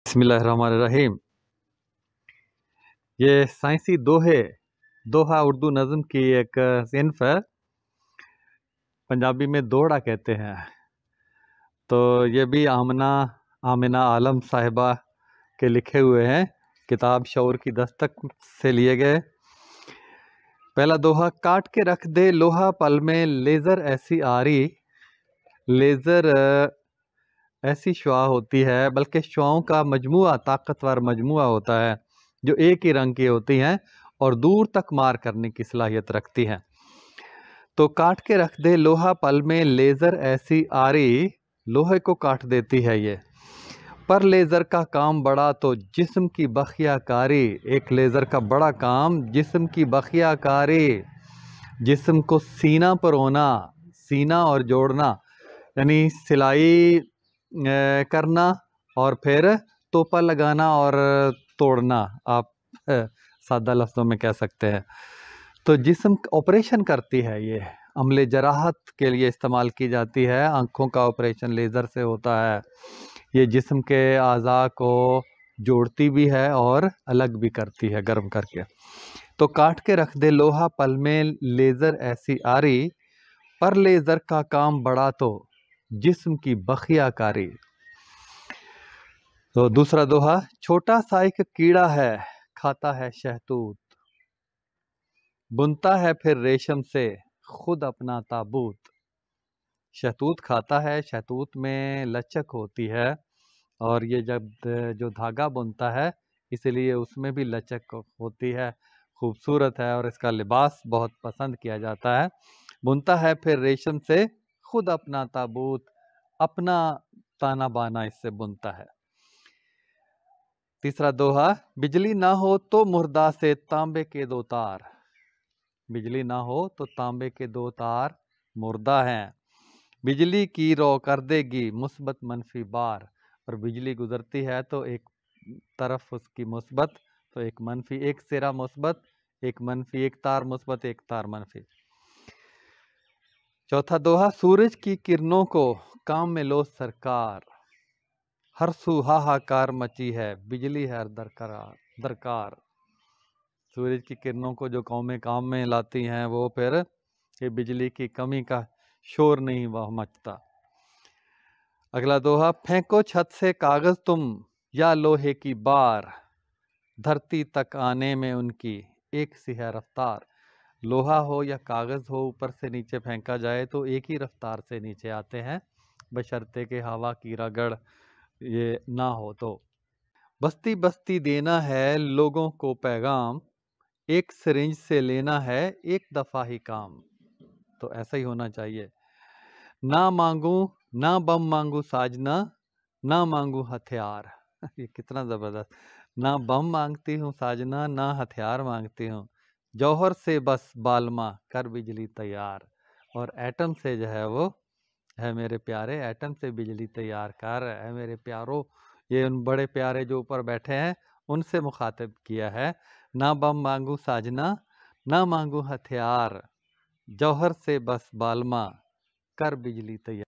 बिस्मिल्लाहिर्रहमानिर्रहीम। ये साइंसी दोहा उर्दू नज़म की एक सिन्फ है। पंजाबी में दोहड़ा कहते हैं। तो ये भी आमिना आलम साहिबा के लिखे हुए हैं, किताब शऊर की दस्तक से लिए गए। पहला दोहा। काट के रख दे लोहा पल में, लेज़र ऐसी आरी। लेज़र ऐसी शुआ होती है, बल्कि शुआओं का मजमुआ, ताकतवर मजमुआ होता है, जो एक ही रंग की होती हैं और दूर तक मार करने की सलाहियत रखती हैं। तो काट के रख दे लोहा पल में, लेज़र ऐसी आरी। लोहे को काट देती है ये, पर लेज़र का काम बड़ा तो जिस्म की बखिया कारी। एक लेज़र का बड़ा काम जिस्म की बखिया कारी। जिस्म को सीना पर होना, सीना और जोड़ना, यानी सिलाई करना और फिर तोपा लगाना और तोड़ना, आप सादा लफ्ज़ों में कह सकते हैं। तो जिस्म ऑपरेशन करती है, ये अमले जराहत के लिए इस्तेमाल की जाती है। आँखों का ऑपरेशन लेज़र से होता है। ये जिस्म के आज़ा को जोड़ती भी है और अलग भी करती है गर्म करके। तो काट के रख दे लोहा पल में, लेज़र ऐसी आरी। पर लेज़र का काम बड़ा तो जिस्म की बखिया कारी। तो दूसरा दोहा। छोटा सा एक कीड़ा है, खाता है शहतूत। बुनता है फिर रेशम से खुद अपना ताबूत। शहतूत खाता है, शहतूत में लचक होती है, और ये जब जो धागा बुनता है इसलिए उसमें भी लचक होती है, खूबसूरत है और इसका लिबास बहुत पसंद किया जाता है। बुनता है फिर रेशम से खुद अपना ताबूत, अपना ताना बाना इससे बुनता है। तीसरा दोहा। बिजली ना हो तो मुर्दा से तांबे के दो तार। बिजली ना हो तो तांबे के दो तार मुर्दा हैं। बिजली की रो कर देगी मुस्बत मनफी बार। और बिजली गुजरती है तो एक तरफ उसकी मुस्बत, तो एक मनफी, एक सिरा मुस्बत, एक मनफी, एक तार मुस्बत, एक तार मनफी। चौथा दोहा। सूरज की किरणों को काम में लो सरकार। हर सू हाहाकार मची है, बिजली है दरकार। सूरज की किरणों को जो कौमें काम में लाती हैं, वो फिर ये बिजली की कमी का शोर नहीं वह मचता। अगला दोहा। फेंको छत से कागज तुम या लोहे की बार। धरती तक आने में उनकी एक सी है रफ्तार। लोहा हो या कागज हो, ऊपर से नीचे फेंका जाए तो एक ही रफ्तार से नीचे आते हैं, बशर्ते के हवा की रगड़ ये ना हो तो। बस्ती बस्ती देना है लोगों को पैगाम, एक सिरिंज से लेना है एक दफ़ा ही काम। तो ऐसा ही होना चाहिए। ना मांगू ना बम मांगू साजना, ना मांगू हथियार। ये कितना ज़बरदस्त। ना बम मांगती हूँ साजना, ना हथियार मांगती हूँ, जौहर से बस बालमा कर बिजली तैयार। और एटम से जो है वो है मेरे प्यारे, एटम से बिजली तैयार कर है मेरे प्यारो। ये उन बड़े प्यारे जो ऊपर बैठे हैं उनसे मुखातिब किया है। ना बम मांगू साजना, ना मांगू हथियार, जौहर से बस बालमा कर बिजली तैयार।